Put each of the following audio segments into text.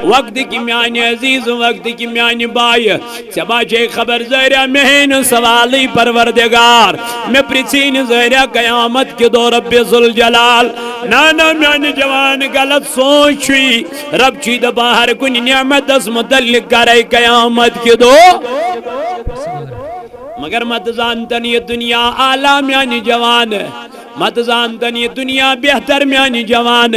وقت کی میانی عزیز وقت کی میانی بائی سباچے خبر زہرہ مہین سوالی پروردگار میں پرچین زہرہ قیامت کے دو رب ذوالجلال نانا میانی جوان غلط سوچی رب چید باہر کنی نعمت اس متعلق کرے قیامت کے دو مگر مت زانتن یہ دنیا اعلیٰ میانی جوان مت زانتن یہ دنیا بہتر میانی جوان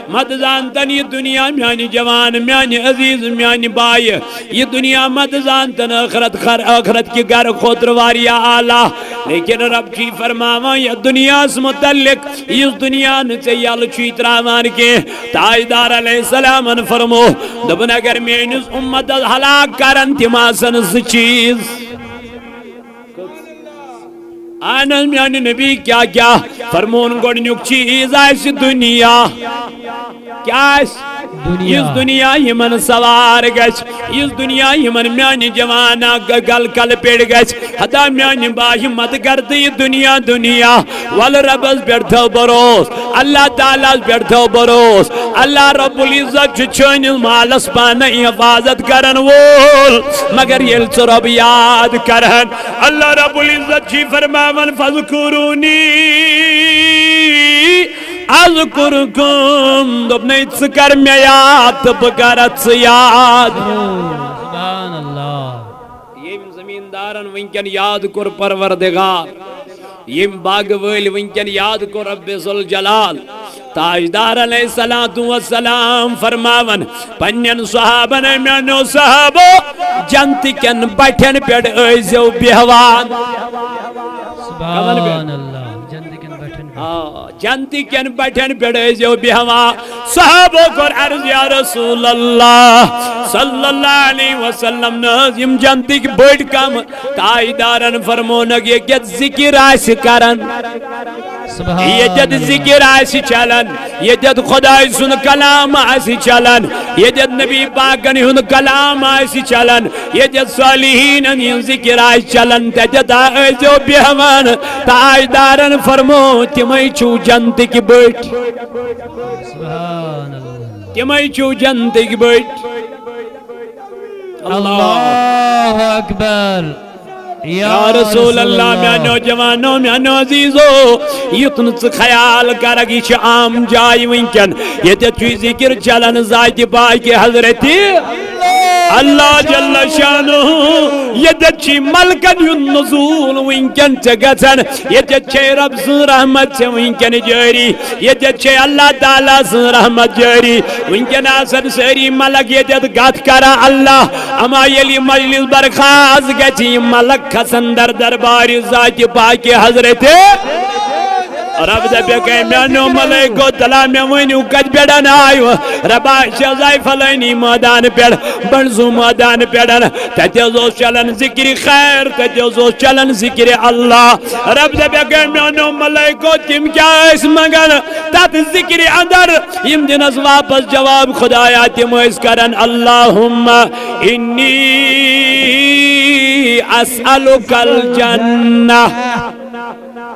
مت زانتن یہ دنیا میانی جوان میانی عزیز میانی بائی یہ دنیا مت زانتن آخرت کی گر خطر واریا آلہ لیکن رب چی فرماوا یہ دنیا اس متعلق اس دنیا نچے یال چی تراوان کے تاجدار علیہ السلام فرمو دبن اگر مینس امت ہلاک کرن تماسن س چیز آنس میانی نبی کیا کیا فرمون گوڑنیک چیز ایسی دنیا کیا ایسی اس دنیا یمن سوار گچ اس دنیا یمن میانی جوانا گل کل پیڑ گچ حدا میانی باہی مت کرتی دنیا دنیا والربز بیڑھو بروس اللہ تعالیٰ بیڑھو بروس اللہ رب العزت چچن مالس پانے حفاظت کرن وول مگر یل رب یاد کرن اللہ رب العزت چی فرماون فذکرونی اذکرکم دبنی چکر میں یاد بکرت یاد سبحان اللہ یہ زمیندارن ونکن یاد کر پروردگار یہ باغ ویل ونکن یاد کر رب ذوالجلال تاجدار علیہ السلام فرماون پنین صحابن میانو صحابو جنتی کن بیٹھن پیڑ ایزیو بیہوان سبحان اللہ جنتی کن بیٹھن پیڑ ایزیو بیہوان صحابو کر عرض یا رسول اللہ صلی اللہ علیہ وسلم نازم جنتی کی بیٹھ کم تاجدارن فرمونگ یہ کت ذکر آئیسی کرن یہ جد ذکر آئیسی چلن یہ جد خدای سن کلام آئیسی چلن یہ جد نبی پاکن ہن کلام آئیسی چلن یہ جد صالحین ان ذکر آئیسی چلن تجد آئیسو بیہمان تاجدارن فرمو تمہیں چو جنتی کی بیٹھ سبحان اللہ تمہیں چو جنتی کی بیٹھ اللہ اکبر یا رسول اللہ میانو جوانو میانو عزیزو یتنس خیال کرگی چھ عام جائی ونکن یہ تچوی ذکر چلن ذات پاک کے حضرتی اللہ جل شانہ یہ تچی ملکن یون نزول ونکن چگتن یہ تچی رب سن رحمت سے ونکن جاری یہ تچی اللہ تعالیٰ سن رحمت جاری ونکن آسن سری ملک یہ تچ گات کرا اللہ اما یلی مجلس برخاز گچی ملک خسن در درباری ذات پاک حضرت رب دبی کئی میانو ملیکو تلا میں وینیو کج بیڑن آئیو ربا شزائی فلینی مادان پیڑ بنزو مادان پیڑن تتیزو چلن ذکر خیر تتیزو چلن ذکر اللہ رب دبی کئی میانو ملیکو تم کیا اس مگن تات ذکر اندر یم دن از واپس جواب خدایا تم اس کرن اللہم انی اسألک الجنہ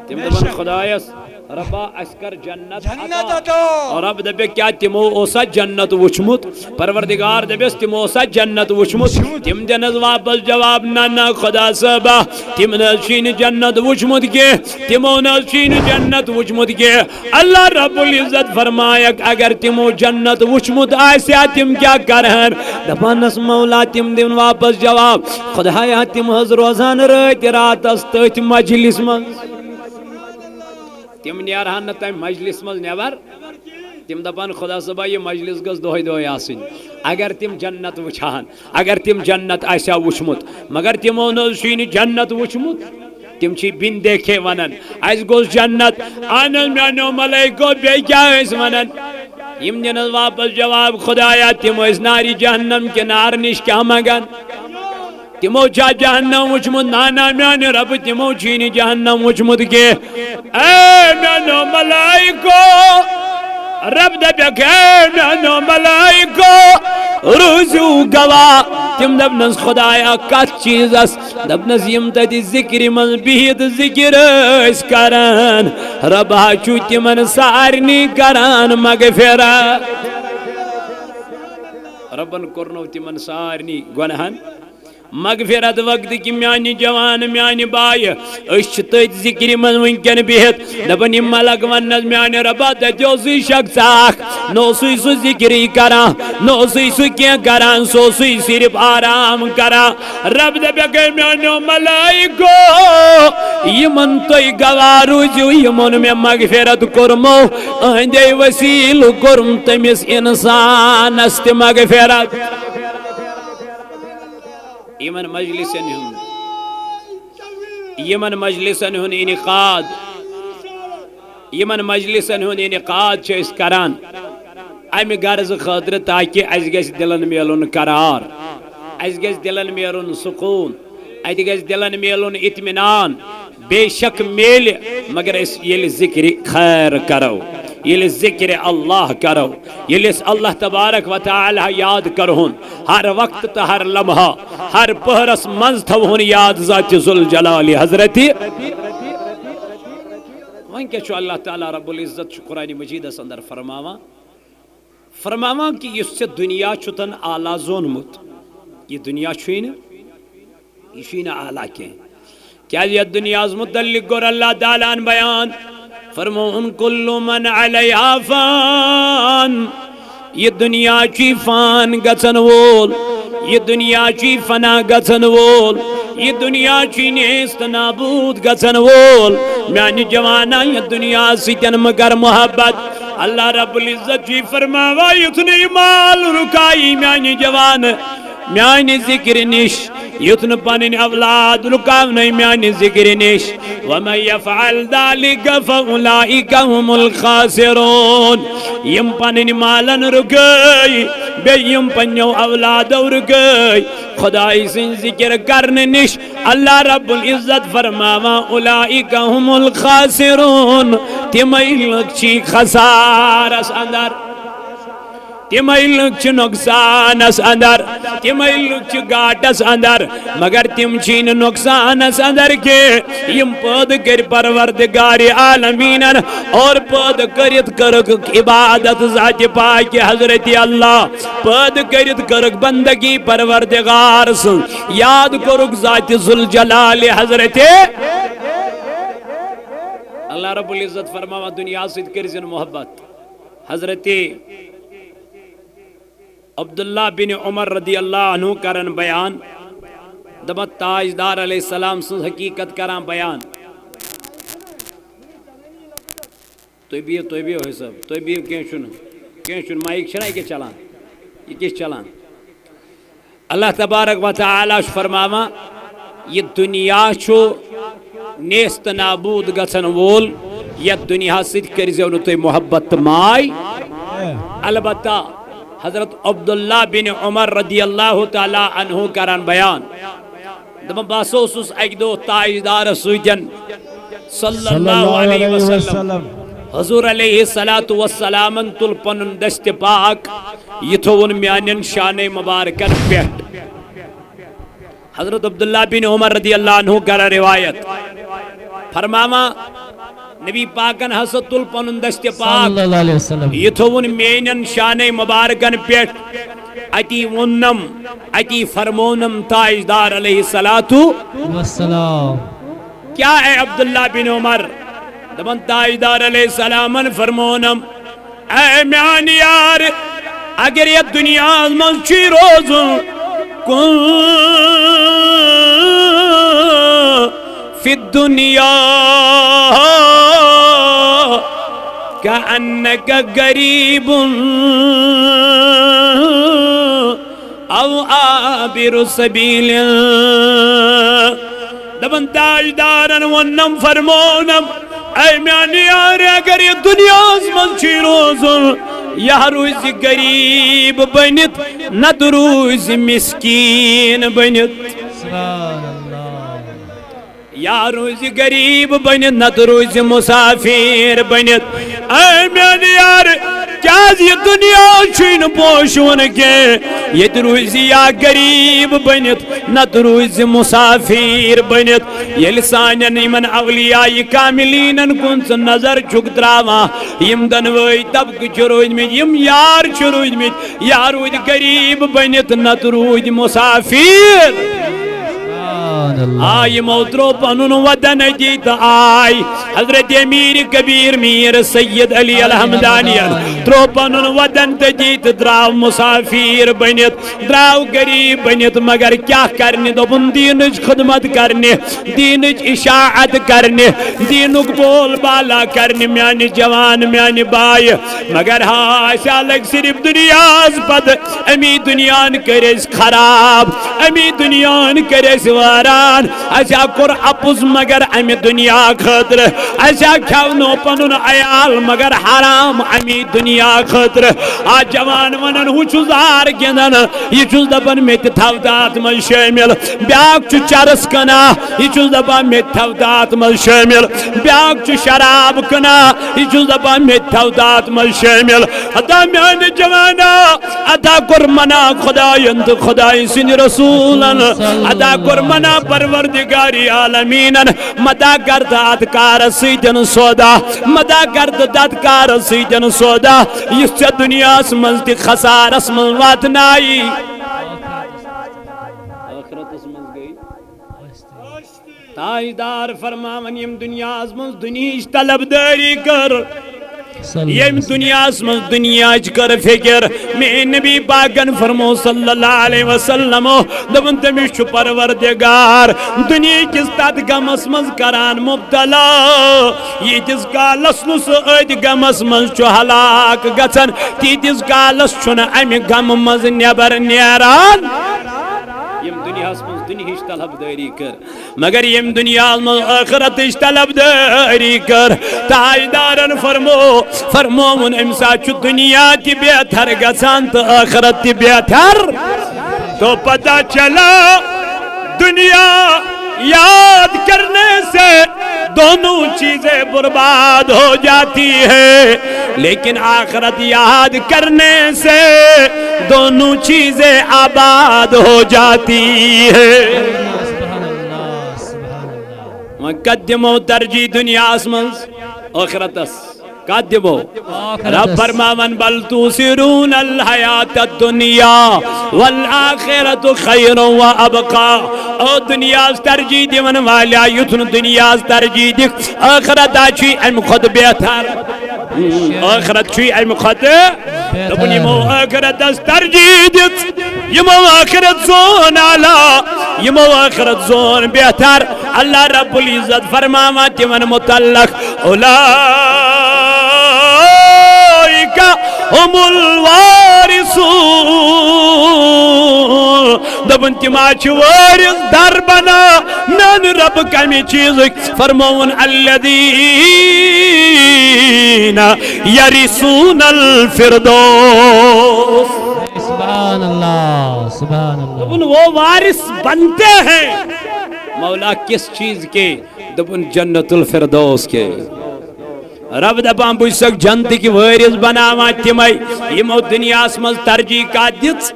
تم دن خدایس ربا اسکر جنت عطا اور رب دبی کیا تمو اوسا جنت وچمت پروردگار دبیس تمو اوسا جنت وچمت تم دنز واپس جواب نانا خدا صبا تم نشین جنت وچمت کے تمو نشین جنت وچمت کے اللہ رب العزت فرمایا اگر تمو جنت وچمت آئسیا تم کیا کرہن دفانس مولا تم دن واپس جواب خدایا تم حض روزان رات رات استت مجلس من تم نیارہن تم مجلس مز نیور تم دپان خدا صبح یہ مجلس گز دوہی دوہی آسن اگر تم جنت وچھان اگر تم جنت ایسا وچمت مگر تمو نوشین جنت وچمت تم چی بین دیکھے ونن ایس گوز جنت آنن میانو ملیکو بے کیا ایس ونن یم دنز واپس جواب خدایا تم اس ناری جہنم کے نار نش کیا مگن تمو چا جہنم وچمت نانا میان رب تمو چینی جہنم وچمت کے اے میانو ملائکو رب دبیک اے میانو ملائکو روزو گوا تم دبنس خدایا کت چیز اس دبنس یم تدی ذکر من بہت ذکر اس کرن رب چو تمن سارنی کرن مغفرت ربن کرنو تمن سارنی گناہن مغفرت وقت کی میانی جوان میانی بائی اش تیت ذکری من ونکن بہت دبنی ملک ونز میانی ربا جو سی شخص آخ نو سی سو ذکری کرا نو سی سو کیا کرا سو سی صرف آرام کرا رب دبیا کہ میانو ملائکو یمن توی گوارو جو یمن میں مغفرت کرمو اندے وسیل کرم تمیس انسان است مغفرت یمن مجلسن ہن انعقاد چھ کران امی غرض خاطر تاکہ اس گژھِ دلن میلن قرار اس گژھِ دلن میلن سکون ات گژھِ دلن میلن اطمینان بے شک میل مگر اس یل ذکر خیر کرو یل ذکر اللہ کرو یل اللہ تبارک و تعالی یاد کرہن ہر وقت تو ہر لمحہ ہر پہرس منز تھوہن یاد ذات ذوالجلال حضرت وہیں کہ چھو اللہ تعالی رب العزت قرآن مجید اس اندر فرماوا کہ اس سے دنیا چھتن آلہ زونمت یہ دنیا چھوئین یہ چھوئین آلہ کے کیا یہ دنیا از متعلق گر اللہ تعالیٰ ان بیان فرمون کل من علیہا فان یہ دنیا چی فان گچن وول یہ دنیا چی فنا گچن وول یہ دنیا چی نیست نابود گچن وول میانی جوانا یہ دنیا سیتن مگر محبت اللہ رب العزت چی فرماوا یتنی مال رکائی میانی جوان میانی ذکر نش یتن پنن اولاد رکاونی میانی ذکر نش ومن یفعل ذالک فاولئک هم الخاسرون یم پنن مالن رکائی بے یم پنیو اولاد رکائی خدای سن ذکر کرن نش اللہ رب العزت فرماوا اولئک هم الخاسرون تیمیلک چی خسارس اندر تیمیلک چی نقصانس اندر تیمیلک چی گاٹس اندر مگر تم چین نقصانس اندر کے یم پود کر پروردگار عالمین اور پود کرت کرک عبادت ذات پاک حضرت اللہ پود کرت کرک بندگی پروردگار سن یاد کرک ذات ذوالجلال حضرت اللہ رب العزت فرماوا دنیا سے کرزن محبت حضرت عبداللہ بن عمر رضی اللہ عنہ کرن بیان دبت تاجدار علیہ السلام سے حقیقت کران بیان تو بھی ہوئی سب تو بھی کین مائک چھنا یہ چلان یہ کس چلان اللہ تبارک و تعالی فرماوا یہ دنیا چھو نیست نابود گسن وول یہ دنیا سید کرزیو نو تو محبت مائی البتہ حضرت عبداللہ بن عمر رضی اللہ تعالی عنہ کران بیان دم باسوسس ایک دو تاجدار سویدن صلی اللہ علیہ وسلم حضور علیہ السلام تلپن دست پاک یتھون میانن شان مبارکن پیٹ حضرت عبداللہ بن عمر رضی اللہ عنہ کرا روایت فرماما نبی پاکن حسد تلپن دست پاک یتھون مینن شان مبارکن پیٹ اتی ونم اتی فرمونم تاجدار علیہ السلام کیا ہے عبداللہ بن عمر دبن تاجدار علیہ السلام فرمونم اے میان یار اگر یہ دنیا من چی روز کن فی الدنیا کأنک غریب او عابر سبیل دبن تاجدارن ونم فرمونم اے میانی یار اگر یہ دنیا من چی روز یا روز غریب بنت نت روز مسکین بنت یا روز غریب بنت نت روز مسافر بنت اے میانی یار کیا یہ دنیا چھین پوشون کے یہ روزی یا غریب بنت نت روزی مسافر بنت یل سانن یمن اولیاء کاملین کن نظر چھک تراوا یم دنوی طبق چھ روزمت یم یار چھ روزمت یا روز غریب بنت نت روز مسافر آئی موترو پنن ودن جیت آئی حضرت امیر کبیر میر سید علی الحمدانی ترو پنن ودن جیت دراو مسافر بنت دراو غریب بنت مگر کیا کرنے دوپن دینج خدمت کرنے دینج اشاعت کرنے دینک بول بالا کرنے میانی جوان میانی بائی مگر ہاں سالک صرف دنیاز پد امی دنیان کرس خراب امی دنیان کرس واران اچھا کور اپز مگر امی دنیا خطر اچھا کھونو پنن عیال مگر حرام امی دنیا خطر آ جوان ونن ہو چوزار گندن یہ چوز دپن میں تھو دات من شامل بیاک چو چرس کنا یہ چوز دپن میں تھو دات من شامل بیاک چو شراب کنا یہ چوز دپن میں تھو دات من شامل ادا میان جوانا ادا کور منا خدایند خدای سن رسولن ادا کور منا پروردگاری عالمینن مدا کرد ادکار سیدن سودا مدا کرد ددکار سیدن سودا اس چا دنیا سمجھ دی خسار اسمن واتنائی آخرت اسمجھ گئی تاجدار فرماون یم دنیا اسمجھ دنیش طلب داری کر یم دنیا اسمجھ دنیا کر فکر میں نبی پاکن فرمو صلی اللہ علیہ وسلم دبن تمیش پروردگار دنیا کس تات گم اسمجھ کران مبتلا یہ جس کالس نس اد گم اسمجھ چو ہلاک گچن تی جس کالس چون امی گم مز نیبر نیران یم دنیا اسمجھ دنیش طلب داری کر مگر یم دنیا اسمجھ آخرتش طلب داری کر تاجدارن فرمو من امسا چو دنیا تی بہتر گسان تو آخرت تی بہتر تو پتہ چلا دنیا یاد کرنے سے دونوں چیزیں برباد ہو جاتی ہے لیکن آخرت یاد کرنے سے دونوں چیزیں آباد ہو جاتی ہے قدمو ترجیح دنیا اسمنز آخرتس قدمو رب فرماون بل توسرون الحیات الدنیا والآخرت خیر و ابقا او دنیا ترجیح دیون والا یتن دنیا ترجیح دی آخرت آچی ام خود بہتر آخرت چی ام خود دبن یمو آخرت ترجیح دیت یمو آخرت زون آلا یمو آخرت زون بہتر اللہ رب العزت فرماوا تیون متعلق هم الوارثون دبن تماچ وارث در بنا نان رب کمی چیز فرمون الذین یرثون الفردوس سبحان اللہ سبحان اللہ دبن وہ وارث بنتے ہیں مولا کس چیز کے دبن جنت الفردوس کے رب دپان بچ سک جنت کی وارث بناوان تمے یمو دنیا مز ترجیح کا دت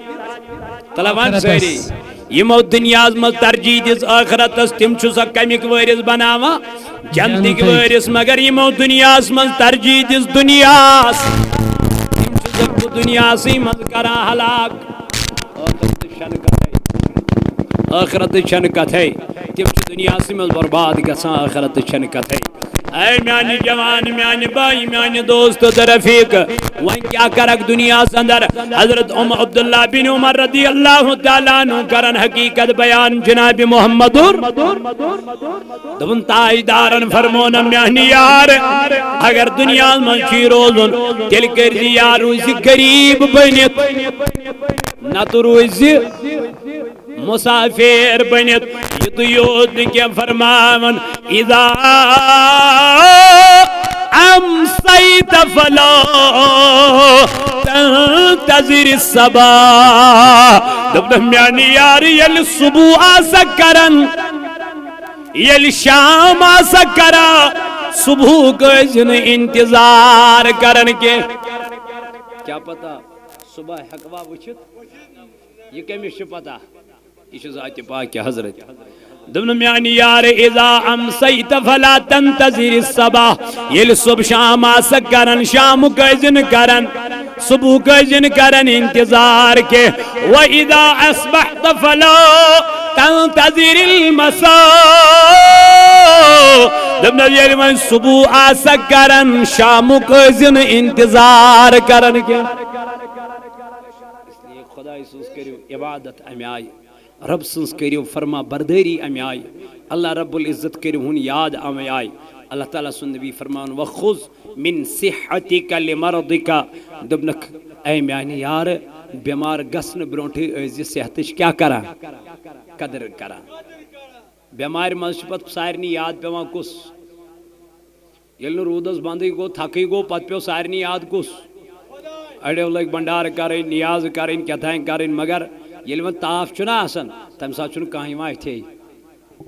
طلبان ساری یمو دنیا مز ترجیح دت آخرتس تم چھ سک کمیک وارث بناوان جنت کی وارث مگر یمو دنیا مز ترجیح دت دنیا تم چھ سک دنیا سی مز کرا ہلاک آخرت چھن کتھے تم چھ دنیا سی مز برباد گژھان آخرت چھن کتھے اے میانی جوان میانی بائی میانی دوست رفیق وہیں کیا کرک دنیا سندر حضرت عبداللہ بن عمر رضی اللہ تعالیٰ عنہ کرن حقیقت بیان جناب محمد دبن تاجدارن فرمون میانی یار اگر دنیا منشی روزن تل کردی یار روزی غریب بنت نہ تو روزی مسافر بنت یہ تو یود کے فرماون اذا امسیت فلا تنتظر الصباح دبن میانی یار یل صبح آسا کرن یل شام آسا کرا صبح کو جن انتظار کرن کے کیا پتا صبح حقوا وچت یہ کمس پتہ یہ ذات پاک حضرت دبن میانی یار اذا امسیت فلا تنتظر الصباح یل صبح شام آس کرن شام کزن کرن صبح کزن کرن انتظار کے وَإِذَا أَصْبَحْتَ فَلَا تَنْتَظِرِ الْمَسَاءَ دبن یل من صبح آس کرن شام کزن انتظار کرن کے اس لیے خدا اسوس کریو عبادت امی آئی رب سنس کریو فرما برداری امی آئی اللہ رب العزت کریو ہن یاد امی آئی اللہ تعالیٰ سن نبی فرمان وَخُذْ مِن صِحَّتِكَ لِمَرْضِكَ دبنک اے میانی یار بیمار گسن برونٹھی ایزی صحتش کیا کرا قدر کرا بیمار منشپت سارنی یاد پیوان کس یلن رودس بندی گو تھکی گو پت پیو سارنی یاد کس اڑیو لگ بندار کریں نیاز کریں کتھائیں کریں مگر یل من تاف چنا آسن تم ساتھ چن کہیں ماہ تھی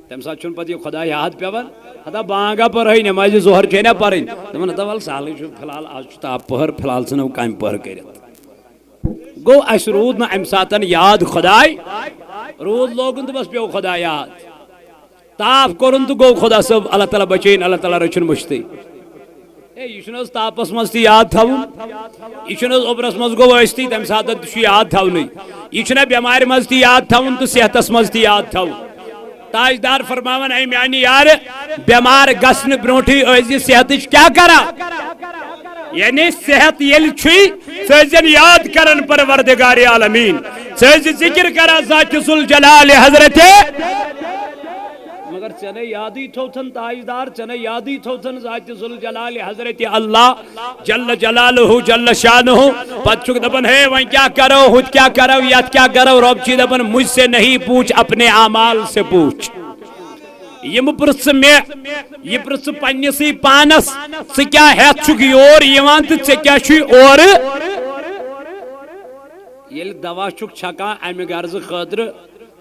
تم ساتھ چن پتی خدا یاد پیوان خدا بانگا پر ہے نماز ظہر چینا پرین دمن دول سالی چھ فلال آج چھ تاپ پہر فلال سنو کام پہر کرت گو اس رود نا امساتن یاد خدای رود لوگن تو بس پیو خدا یاد تاف کرن تو گو خدا سب اللہ تعالیٰ بچین اللہ تعالیٰ رچن مشتی یہ چھنس تاپس مز تی یاد تھاون یہ چھنس اوبرس مز گو وستی تم ساتن تو یاد تھاونی یہ چھنا بیمار مز تی یاد تھاون تو صحتس مز تی یاد تھاون تاجدار فرماون اے میانی یار بیمار گسن برونٹھی ایزی صحتش کیا کرا یعنی صحت یل چھوئی سیزن یاد کرن پروردگار عالمین سیزن ذکر کرا ذات ذوالجلال حضرت مگر چنے یادی تھوتن تاجدار چنے یادی تھوتن ذات ذوالجلال حضرت اللہ جل جلالہ جل شانہ پت چک دبن ہے وہیں کیا کرو خود کیا کرو یاد کیا کرو رب چی دبن مجھ سے نہیں پوچھ اپنے اعمال سے پوچھ یہ پرس میں یہ پرس پنسی پانس سے کیا ہے چکی اور یوان تو سے کیا چوی اور یہ دوا چک چھکا امی غرض خاطر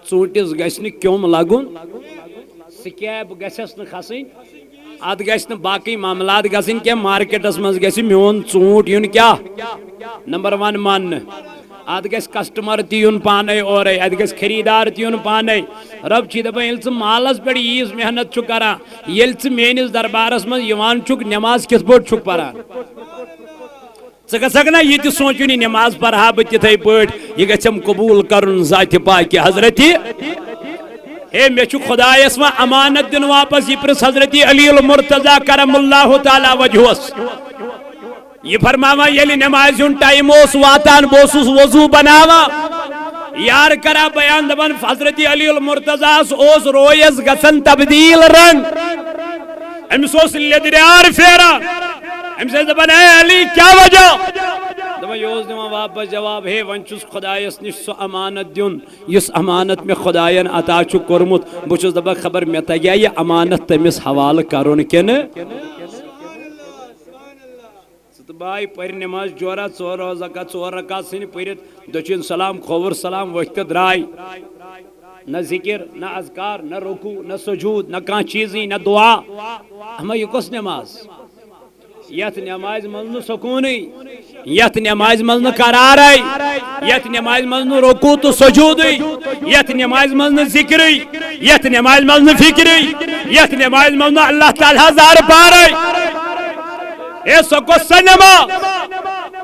ژوٗنٛٹِس گژھِ نہٕ کیوٚم لگُن سکیب گژھٮ۪س نہٕ کھسٕنۍ اتھ گژھِ نہٕ باقٕے معاملات گژھٕنۍ کینٛہہ مارکیٹس منٛز گژھِ میون ژوٗنٛٹھ یُن کیٛاہ نمبر 1 ماننہٕ اتھ گژھِ کسٹمر تہِ یُن پانے اورے اتھ گژھِ خریدار تہِ یُن پانے رب چھی دپان ییٚلہِ ژٕ مالس پٮ۪ٹھ ییٖژ محنت چھُکھ کران ییٚلہِ ژٕ میٲنِس دربارس منٛز یِوان چھُکھ نٮ۪ماز کِتھ پٲٹھۍ چھُکھ پران ژٕ گژھکھ نا یہِ تہِ سونچُن یہِ نٮ۪ماز پرہا بہٕ تِتھے پٲٹھۍ یہِ گژھٮ۪م قبوٗل کرُن ذاتِ پاکہِ حضرتِ اے میں چھُ خدایس وۄنۍ امانت دِنُن واپس یہِ پرٛژھ حضرتِ علی المرتضیٰ کرم اللہ تعالیٰ وجہس یہ فرماوان ییٚلہِ نٮ۪مازِ ہُنٛد ٹایم اوس واتان بہٕ اوسُس وضوٗ بناوان یار کرا بیان دپان حضرت علی المرتضیٰ اوس رویس گژھان تبدیل رنگ أمس اوس لیدریار پھیران أمس ٲسۍ دپان اے علی کیا وجہ دپان یہِ اوس دِوان واپس جواب ہے وۄنۍ چھُس خدایس نِش سُہ امانت دیُن یُس امانت مےٚ خداین عطا چھُ کوٚرمُت بہٕ چھُس دپان خبر مےٚ تگیٛا یہِ امانت تٔمِس حوالہٕ کرُن کِنہٕ بائی پر نماز جورا 4 رکعت 4 رکعت سن پرت دچن سلام کھوور سلام وقت درائی نہ ذکر نہ اذکار نہ رکوع نہ سجود نہ کان چیزی نہ دعا ہمیں یہ کس نماز یت نماز مزن سکونی یت نماز مزن قرارائی یت نماز مزن رکوع تو سجودی یت نماز مزن ذکری یت نماز مزن فکری یت نماز مزن اللہ تعالی ہزار پارائی اے سکو سنما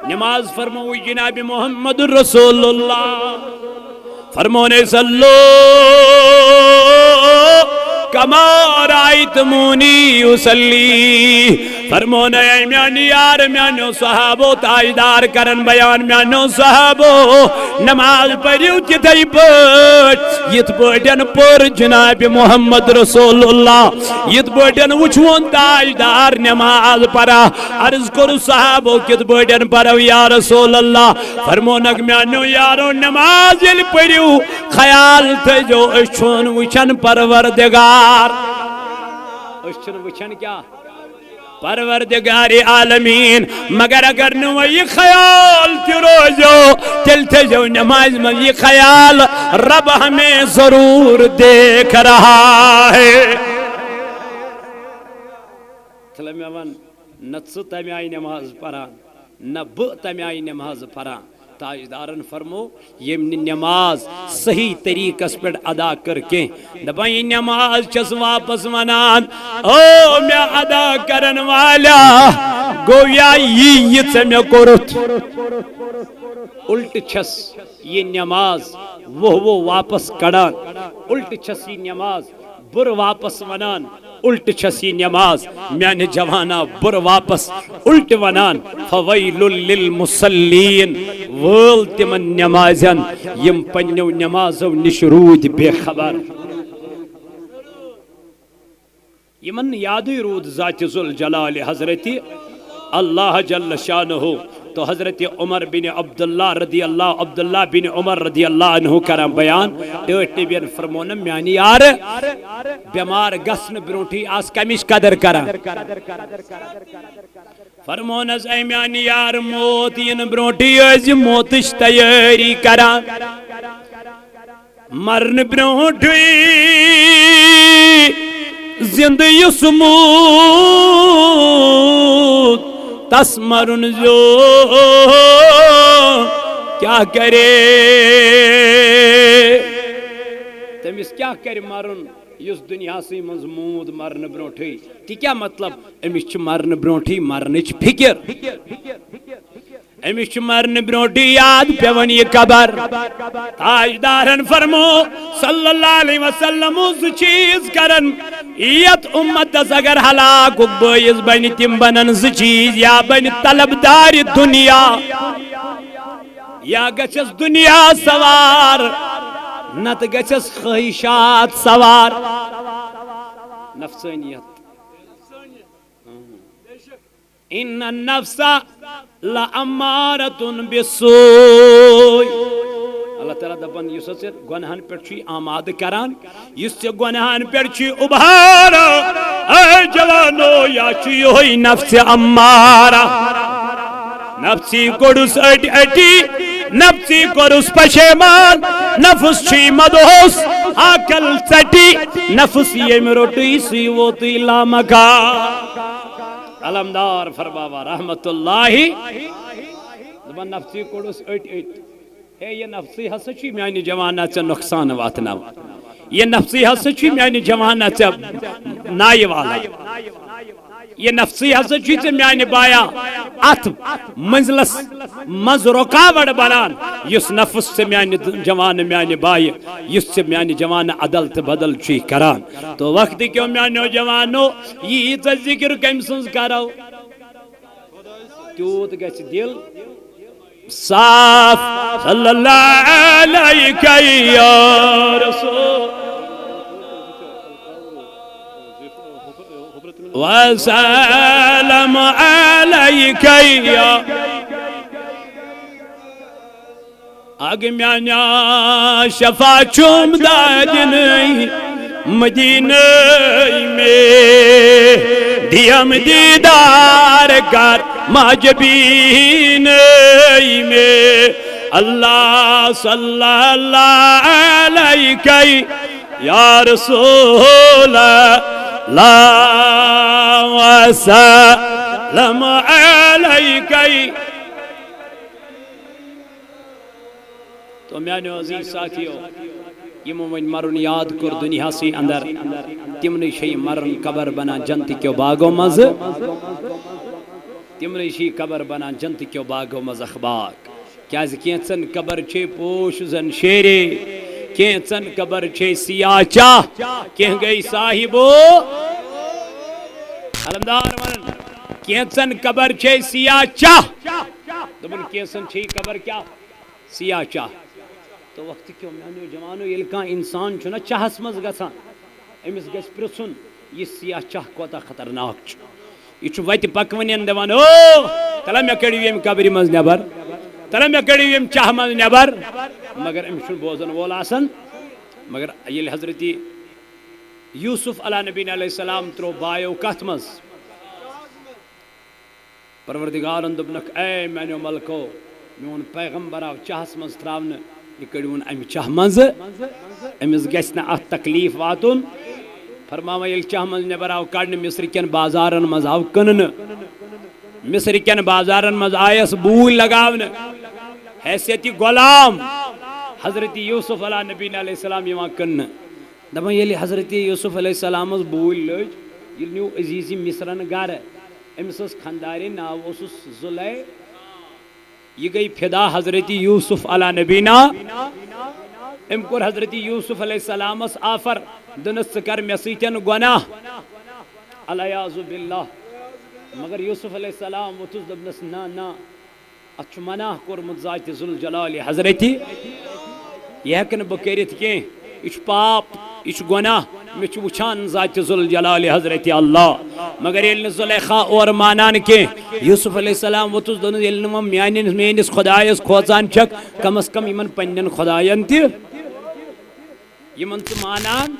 نماز فرموی جناب محمد رسول اللہ فرمونے صلو کما رائتمونی اسلی فرمونے اے میانی یار میانو صحابو تاجدار کرن بیان میانو صحابو نماز پڑھیو تیتھائی پٹ یت پٹن پر جناب محمد رسول اللہ یت پٹن وچھون تاجدار نماز پڑھا عرض کرو صحابو کت پٹن پڑھو یا رسول اللہ فرمونک میانو یارو نماز یل پڑھیو خیال تھے جو اشون وچھن پروردگار اشون وچھن کیا پروردگار عالمین مگر اگر نو یہ خیال تی روزو تل تجو نماز میں یہ خیال رب ہمیں ضرور دیکھ رہا ہے نہ ژٕ تمہِ آیہِ نماز پران نہ بہٕ تمہِ آیہِ نماز پران تاجدارن فرمو یم نماز صحیح طریقس پہ ادا کر کے دپان یہ نماز چس واپس ونان او میں ادا کرن والا گویا یہ ژے کورت الٹ چھس یہ نماز وہ واپس کڑان الٹ چھس یہ نماز بر واپس ونان الٹ چھس یہ نماز میانہ جوانا بر واپس الٹ ونان فویل للمصلین وول تمن نمازن یم پنیو نمازو نش رود بے خبر یمن یادی رود ذات ذوالجلال حضرت اللہ جل شانہ تو حضرت عمر بن عبداللہ رضی اللہ عبداللہ بن عمر رضی اللہ عنہ کرم بیان ٹیٹ نبیان فرمونم میانی یار بیمار گسن بروٹھی آس کمیش قدر کرم فرمونس اے میانی یار موت ین بروٹھی از موتش تیاری کرم مرن بروٹھی زندگی سموت تس مرن جو کیا کرے تمس کیا کر مرن اس دنیا سی مضمود مرن بروٹھی تی کیا مطلب امس مرن بروٹھی مرنچ فکر امس مرن بروٹھی یاد پیون یہ قبر تاجدارن فرمو صلی اللہ علیہ وسلم اس چیز کرن یت امت اگر ہلاک باعث بن تم بنن چیز یا بن طلبدار دنیا یا گچس دنیا سوار نت گچس خواہشات سوار نفسانیت ان النفس لامارۃ بالسوء اللہ تعالیٰ دپان یس گناہن پہ آماد کران اس گناہن پہ ابھارا اے جوانو یا یہ نفس امارہ نفسی کوڑس اٹی اٹی نفسی کوڑس پشیمان نفس چھی مدوس آکل سٹی نفس یہ مروٹی سی ووتی لامکا علمدار فربابا رحمت اللہ دپان نفسی کوڑس اٹی اٹی ہے یہ نفسی ہسا چھ میانی جوانہ چھ نقصان واتناو یہ نفسی ہسا چھ میانی جوانہ چھ نائی والا یہ نفسی ہسا چھ میانی بایا ات منزلس مز رکاوٹ بنان یس نفس سے میانی جوان میانی بائی یس سے میانی جوان عدل تے بدل چھ کران تو وقت کیوں میانو جوانو یہ ذکر کم سنز کرو تیوت گچ دل صاف صلی اللہ علیہ یا رسول وسلم علیہ یا آگ میانا شفا چوم دادنی مدینہ میں دیم دیدار کر ماجبین میں اللہ صلی اللہ علیہ یا رسول اللہ وسلم علیہ تو میانے عزیز ساتھیو یہ مومن مرن یاد کر دنیا سی اندر تمنی شئی مرن قبر بنا جنت کیو باغو مز تمنی شئی قبر بنا جنت کیو باغو مز اخباق کیا کینچن قبر چھے پوش زن شیرے کینچن قبر چھے سیاہ چاہ کہیں گئی صاحبو علمدار ورن کینچن قبر چھے سیاہ چاہ دبن کینچن چھے قبر کیا سیاہ چاہ تو وقت کیوں میانو جوانو یلکا انسان چھنا چاہس مز گسان امس گس پرسن یہ سیاہ چاہ کوتا خطرناک چھ یہ چھ ویت پکونین دیوان او تلا میں کڑی ویم قبری مز نبر تلا میں کڑی ویم چاہ مز نبر مگر امشن بوزن وول آسن مگر یل حضرتی یوسف علیہ نبی علیہ السلام ترو بایو کت مز پروردگارن دبنک اے میانو ملکو میون پیغمبر آو چاہس مز تراون یہ کڑیون ام چاہ مز امس گسنا ات تکلیف واتن فرماوا یل چاہ مز نبر آو کڑن مصر کین بازارن مز آو کنن مصر کین بازارن مز آیس بول لگاون حیثیتی غلام حضرت یوسف علیہ نبی علیہ السلام یوان کن دپان یلی حضرت یوسف علیہ السلام بول لج یہ نیو عزیزی مصرن گھر امس خانداری ناو اوسس زلے یہ گئی فدا حضرت یوسف علیہ نبینا ام کور حضرت یوسف علیہ السلام آفر دنس کر مے سیتن گناہ الیاذ باللہ مگر یوسف علیہ السلام وتس دبنس نا نا اچھ مناہ کورمت ذات ذوالجلال حضرت یہ ہیکن بہ کرت کی یہ پاپ یہ گناہ مے چھ وچھان ذات ذوالجلال حضرت اللہ مگر یل زلیخا اور مانان کی یوسف علیہ السلام وتس دن یل میانس خدایس کھوژان چھک کم از کم یمن پنن خدایان تہ یمن ژٕ مانان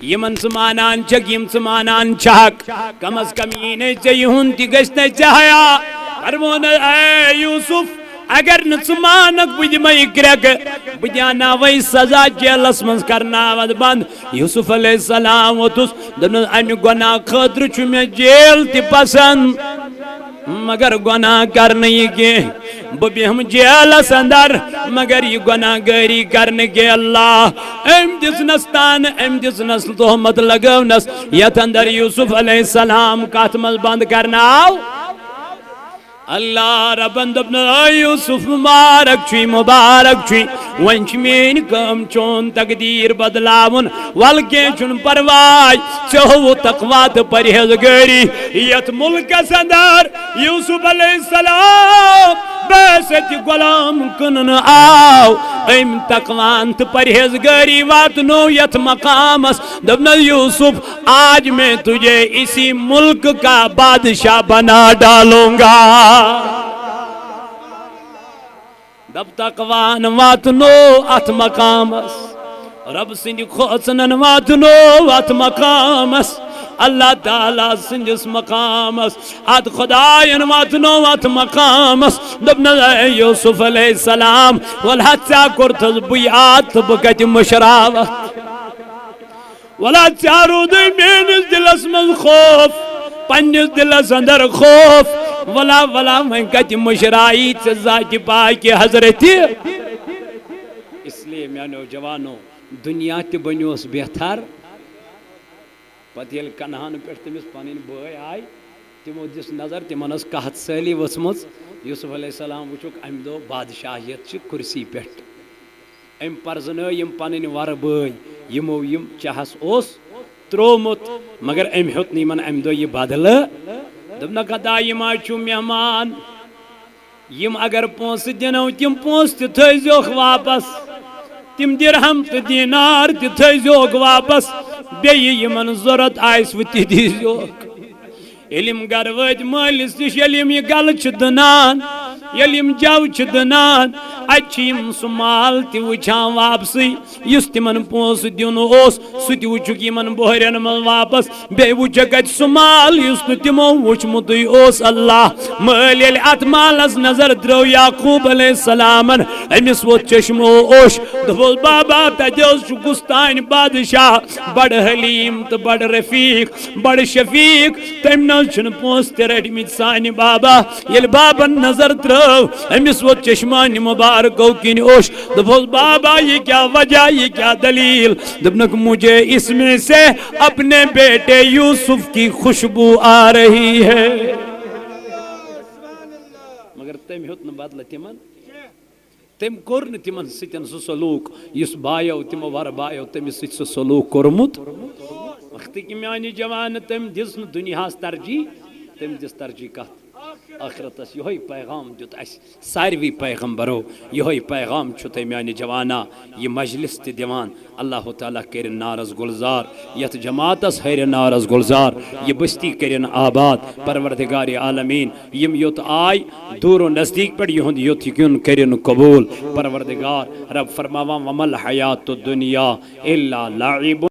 یمن ژٕ مانان چھک یم ژٕ مانان چھک کم از کم یہ نے ژے یہن تہ گژھِ نہ ژے حیا فرمون اے یوسف اگر نہ ژٕ مانک بہ دمے گرٛیٚکہٕ بہ دیاناوے سزا جیلس منٛز کرناوت بند یوسف علیہ السلام ووتُس دوٚپنس امہِ گۄناہ خٲطرٕ چھُ مےٚ جیل تہِ پسند مگر گناہ کرنے یہ کیٚنٛہہ بہٕ بیہم جیلس اندر مگر یہ گناہ گٲری کرنے کے اللہ ام دِژنس تان ام دِژنس تہمت لگٲونس یتھ اندر یوسف علیہ السلام کتھ منٛز بند کرناو اللہ ربن دپن یوسف مبارک چھُے مبارک چھُے وۄنۍ چھِ میٛٲنۍ کٲم چون تقدیٖر بدلاوُن ول کینٛہہ چھُنہٕ پرواے ژےٚ ہووُتھ تقوا تہٕ پرہیزگٲری یتھ ملکس اندر یوسف علیہ السلام بحثیت غلام کٕننہٕ آو أمۍ تقوان تہٕ پرہیزگٲری واتنو یتھ مقامس دوٚپنس یوسف آج میں تجھے اسی ملک کا بادشاہ بنا ڈالوں گا دب تقوان واتنو ات مقامس رب سندھ کھوژنن واتنو ات مقامس اللہ تعالیٰ سندس مقامس ات خداین واتنو ات مقامس دپنس اے یوسف علیہ السلام ولہ ژےٚ کوٚرتھس بہٕ یاد تہٕ بہٕ کتہِ مشراوتھ ولا ژےٚ روٗدُے میٲنِس دلس منٛز خوف پننس دلس اندر خوف ولا ولا میں کتہِ مشرائی ژےٚ ذاتِ پاکہِ حضرت اس لیے میانو جوانو دنیا تہِ بنیوس بہتر پتہٕ ییٚلہِ کنہان پٮ۪ٹھ تٔمِس پنٕنۍ بٲے آے تِمو دِژ نظر تِمن ٲس کہت سٲلی ؤژھمٕژ یوسف علیہ السلام وٕچھُکھ امہِ دۄہ بادشاہیت چھِ کُرسی پٮ۪ٹھ أمۍ پرزنٲے یِم پنٕنۍ وَرٕ بٲے یِمو یِم چاہس اوس تروومُت مگر أمۍ ہیوٚت نہٕ یِمن امہِ دۄہ یہِ بدلہٕ دوٚپنکھ خدا یِم حظ چھُو مہمان یِم اگر پونٛسہٕ دِنو تِم پونٛسہٕ تہِ تھٲیزیوکھ واپس تِم درہم تہٕ دینار تہِ تھٲیزیوکھ واپس بیٚیہِ یِمن ضوٚرتھ آسوٕ تہِ دیٖزیوکھ ییٚلہِ یِم گرٕ وٲتۍ مٲلِس نِش ییٚلہِ یِم یہِ گلہٕ چھِ دٕنان ییٚلہِ یِم جو چھِ دٕنان اتہِ چھِ یِم سُہ مال تہِ وٕچھان واپسٕے یُس تِمن پونٛسہٕ دیُن اوس سُہ تہِ وٕچھُکھ یِمن بوہرٮ۪ن منٛز واپس بیٚیہِ وٕچھکھ اتہِ سُہ مال یُس نہٕ تِمو وٕچھمُتٕے اوس اللہ مٲلۍ ییٚلہِ اتھ مالس نظر ترٲو یعقوب علیہ السلامن أمِس ووت چشمو اوش دوٚپُس بابا تتہِ حظ چھُ گُستانۍ بادشاہ بڑٕ حلیٖم تہٕ بڑٕ رفیٖق بڑٕ شفیٖق تٔمۍ نہٕ حظ چھِنہٕ پونٛسہٕ تہِ رٔٹمٕتۍ سانہِ بابا ییٚلہِ بابن نظر ترٲو أمِس ووت چشمانہِ مبارکو کِنۍ اوش دوٚپُس بابا یہ کیا وجہ یہ کیا دلیل دوٚپنکھ مجھے اس میں سے اپنے بیٹے یوسف کی خوشبو آ رہی ہے مگر تٔمۍ ہیوٚت نہٕ بدلہٕ تِمن تٔمۍ کوٚر نہٕ تِمن سۭتۍ سُہ سلوٗک یُس بایو تِمو وَرٕ بایو تٔمِس سۭتۍ سُہ سلوٗک کوٚرمُت وقتٕکۍ میانہِ جوانہٕ تٔمۍ دِژ نہٕ دُنیاہس ترجیح تٔمۍ دِژ ترجیح کتھ آخرتس یہوے پیغام دیُت اسہِ ساروی پیغمبرو یہوے پیغام چھُ تۄہہِ میانہِ جوانا یہِ مجلس تہِ دِوان اللہ تعالیٰ کٔرِن نارس گُلزار یتھ جماعتس ہیرِ نارس گُلزار یہِ بستی کٔرِن آباد پروردگارِ عالمیٖن یِم یوٚت آے دوٗرو نزدیٖک پٮ۪ٹھ یِہُنٛد یوٚت یُن کٔرِن قبوٗل پروردگار رب فرماوان ومل حیات الدنیا الا لعب